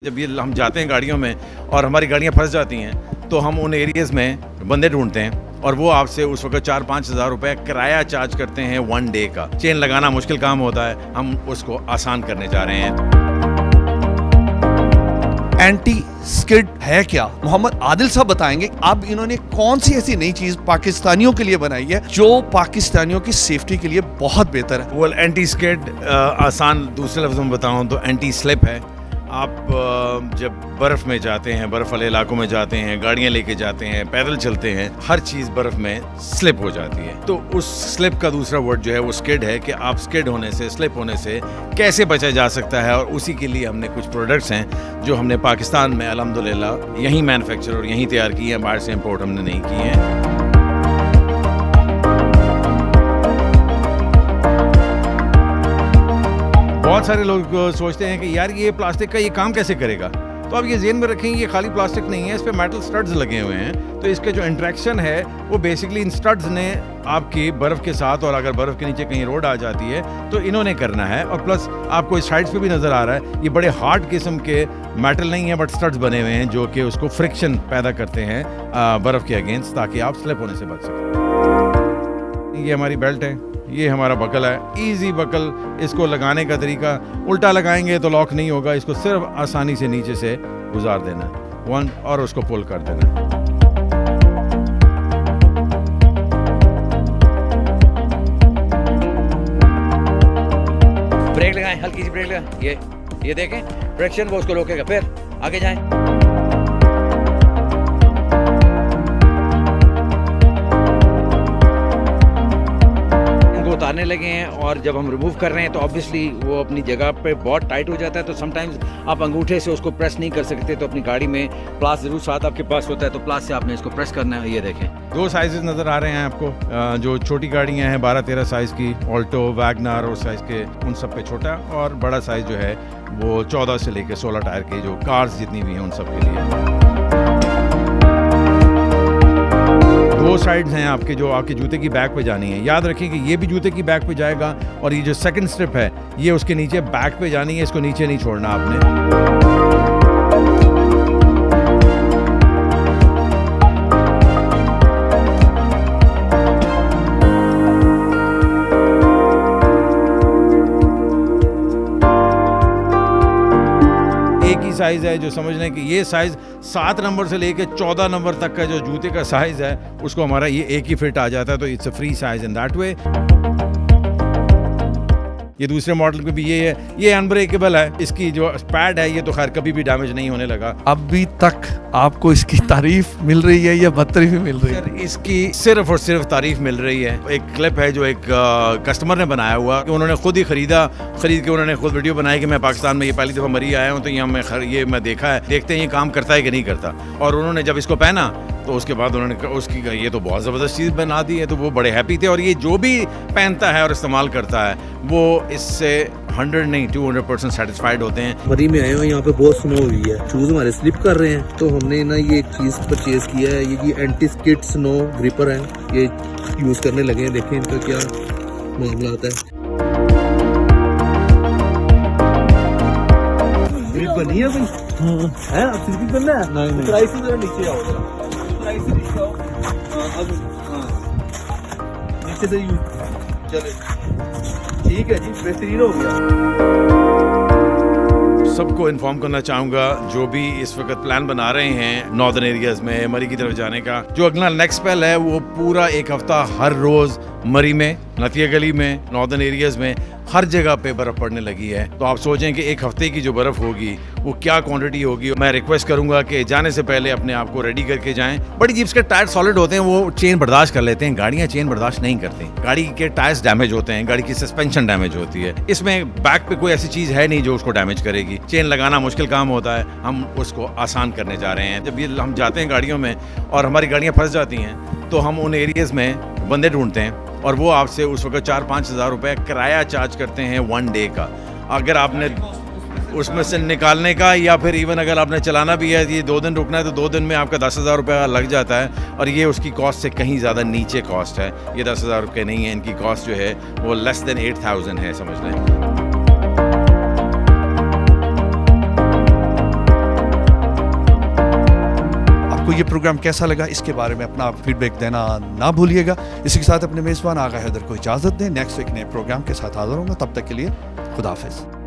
जब ये हम जाते हैं गाड़ियों में और हमारी गाड़ियाँ फंस जाती हैं तो हम उन एरियाज़ में बंदे ढूंढते हैं और वो आपसे उस वक्त 4-5 हज़ार रुपये किराया चार्ज करते हैं 1 डे का। चेन लगाना मुश्किल काम होता है, हम उसको आसान करने जा रहे हैं। एंटी स्किड है क्या, मोहम्मद आदिल साहब बताएंगे। अब इन्होंने कौन सी ऐसी नई चीज पाकिस्तानियों के लिए बनाई है जो पाकिस्तानियों की सेफ्टी के लिए बहुत बेहतर है। वो एंटी स्किड आसान दूसरे लफ्ज़ों में बताऊं तो एंटी स्लिप है। आप जब बर्फ़ में जाते हैं, बर्फ़ वाले इलाकों में जाते हैं, गाड़ियाँ लेके जाते हैं, पैदल चलते हैं, हर चीज़ बर्फ़ में स्लिप हो जाती है। तो उस स्लिप का दूसरा वर्ड जो है वो स्किड है कि आप स्किड होने से, स्लिप होने से कैसे बचा जा सकता है। और उसी के लिए हमने कुछ प्रोडक्ट्स हैं जो हमने पाकिस्तान में अल्हम्दुलिल्लाह यहीं मैन्युफैक्चर और यहीं तैयार किए हैं, बाहर से इम्पोर्ट हमने नहीं किए हैं। बहुत सारे लोग सोचते हैं कि यार ये प्लास्टिक का ये काम कैसे करेगा, तो अब ये ज़हन में रखें ये खाली प्लास्टिक नहीं है, इस पे मेटल स्टड्स लगे हुए हैं। तो इसके जो इंट्रैक्शन है वो बेसिकली इन स्टड्स ने आपकी बर्फ़ के साथ, और अगर बर्फ़ के नीचे कहीं रोड आ जाती है तो इन्होंने करना है। और प्लस आपको इस साइड्स पे भी नज़र आ रहा है ये बड़े हार्ड किस्म के मेटल नहीं है बट स्टड्स बने हुए हैं जो कि उसको फ्रिक्शन पैदा करते हैं बर्फ़ के अगेंस्ट, ताकि आप स्लिप होने से बच सकें। ये हमारी बेल्ट है, ये हमारा बकल है, इजी बकल। इसको लगाने का तरीका, उल्टा लगाएंगे तो लॉक नहीं होगा, इसको सिर्फ आसानी से नीचे से गुजार देना है वन और उसको पुल कर देना है। ब्रेक लगाएं, हल्की सी ब्रेक लगाएं, ये देखें फ्रिक्शन वो उसको रोकेगा, फिर आगे जाएं। उतारने लगे हैं और जब हम रिमूव कर रहे हैं तो ऑब्वियसली वो अपनी जगह पे बहुत टाइट हो जाता है। तो समटाइम्स आप अंगूठे से उसको प्रेस नहीं कर सकते, तो अपनी गाड़ी में प्लास जरूर साथ आपके पास होता है, तो प्लास से आपने इसको प्रेस करना है। ये देखें 2 साइजेस नज़र आ रहे हैं आपको। जो छोटी गाड़ियाँ हैं 12-13 साइज़ की, ऑल्टो, वैगनर और साइज़ के, उन सब पे छोटा, और बड़ा साइज़ जो है वो 14 से लेकर 16 टायर के जो कार्स जितनी भी हैं उन सब के लिए। 2 साइड्स हैं आपके जो आपके जूते की बैक पे जानी है। याद रखिए कि ये भी जूते की बैक पे जाएगा और ये जो सेकंड स्ट्रिप है ये उसके नीचे बैक पे जानी है, इसको नीचे नहीं छोड़ना आपने। एक ही साइज़ है, जो समझ लें कि ये साइज़ 7 नंबर से लेके 14 नंबर तक का जो जूते का साइज़ है उसको हमारा ये एक ही फिट आ जाता है। तो it's a free size in that way. ये दूसरे मॉडल में भी ये है, ये अनब्रेकेबल है। इसकी जो पैड है ये तो खैर कभी भी डैमेज नहीं होने लगा। अभी तक आपको इसकी तारीफ मिल रही है या बदतरीफी मिल रही है? सर इसकी सिर्फ और सिर्फ तारीफ मिल रही है। एक क्लिप है जो एक कस्टमर ने बनाया हुआ कि उन्होंने खुद ही खरीद के उन्होंने खुद वीडियो बनाई कि मैं पाकिस्तान में ये पहली दफ़ा मरी आया हूँ, तो यहाँ मैं देखा है, देखते हैं ये काम करता है कि नहीं करता। और उन्होंने जब इसको पहना तो उसके बाद उन्होंने उसकी ये तो बहुत ज़बरदस्त चीज़ बना दी है, तो वो बड़े हैप्पी थे। और ये जो भी पहनता है और इस्तेमाल करता है वो इससे 100 नहीं 200% सेटिस्फाइड होते हैं। मरी में आए हो, यहाँ पे बहुत स्नो हुई है, शूज हमारे स्लिप कर रहे हैं, तो हमने ना ये एक चीज परचेज किया है। ये एंटी स्किड स्नो ग्रिपर है, ये यूज करने लगे हैं। देखें इनका क्या मामला होता है। ग्रिप बनी है भाई, है अब स्लिप करना है। नहीं प्राइस से जरा नीचे आओ, प्राइस से नीचे आओ। नीचे से चले, ठीक है जी, बेहतरीन हो गया। सबको इन्फॉर्म करना चाहूँगा जो भी इस वक्त प्लान बना रहे हैं नॉर्दर्न एरियाज़ में मरी की तरफ जाने का, जो अगला नेक्स्ट स्पेल है वो पूरा 1 हफ्ता हर रोज़ मरी में, नतिया गली में, नॉर्दर्न एरियाज़ में हर जगह पे बर्फ़ पड़ने लगी है। तो आप सोचें कि 1 हफ्ते की जो बर्फ़ होगी वो क्या क्वांटिटी होगी। मैं रिक्वेस्ट करूंगा कि जाने से पहले अपने आप को रेडी करके जाएं। बड़ी जीप्स के टायर सॉलिड होते हैं, वो चेन बर्दाश्त कर लेते हैं, गाड़ियाँ चेन बर्दाश्त नहीं करती। गाड़ी के टायर्स डैमेज होते हैं, गाड़ी की सस्पेंशन डैमेज होती है। इसमें बैक पे कोई ऐसी चीज़ है नहीं जो उसको डैमेज करेगी। चेन लगाना मुश्किल काम होता है, हम उसको आसान करने जा रहे हैं। जब ये हम जाते हैं गाड़ियों में और हमारी गाड़ियाँ फंस जाती हैं तो हम उन एरियाज़ में बंदे ढूंढते हैं और वो आपसे उस वक्त 4-5 हज़ार रुपये किराया चार्ज करते हैं 1 डे का। अगर आपने उसमें से निकालने का, या फिर इवन अगर आपने चलाना भी है, ये 2 दिन रुकना है तो 2 दिन में आपका 10,000 रुपये लग जाता है। और ये उसकी कॉस्ट से कहीं ज़्यादा नीचे कॉस्ट है। ये 10,000 रुपये नहीं है, इनकी कॉस्ट जो है वो लेस देन 8,000 है, समझ लें। आपको ये प्रोग्राम कैसा लगा, इसके बारे में अपना फीडबैक देना ना भूलिएगा। इसी के साथ अपने मेज़बान आगा हैदर को इजाज़त दें। नेक्स्ट वीक नए प्रोग्राम के साथ हाजिर होंगे, तब तक के लिए खुदा हाफिज़।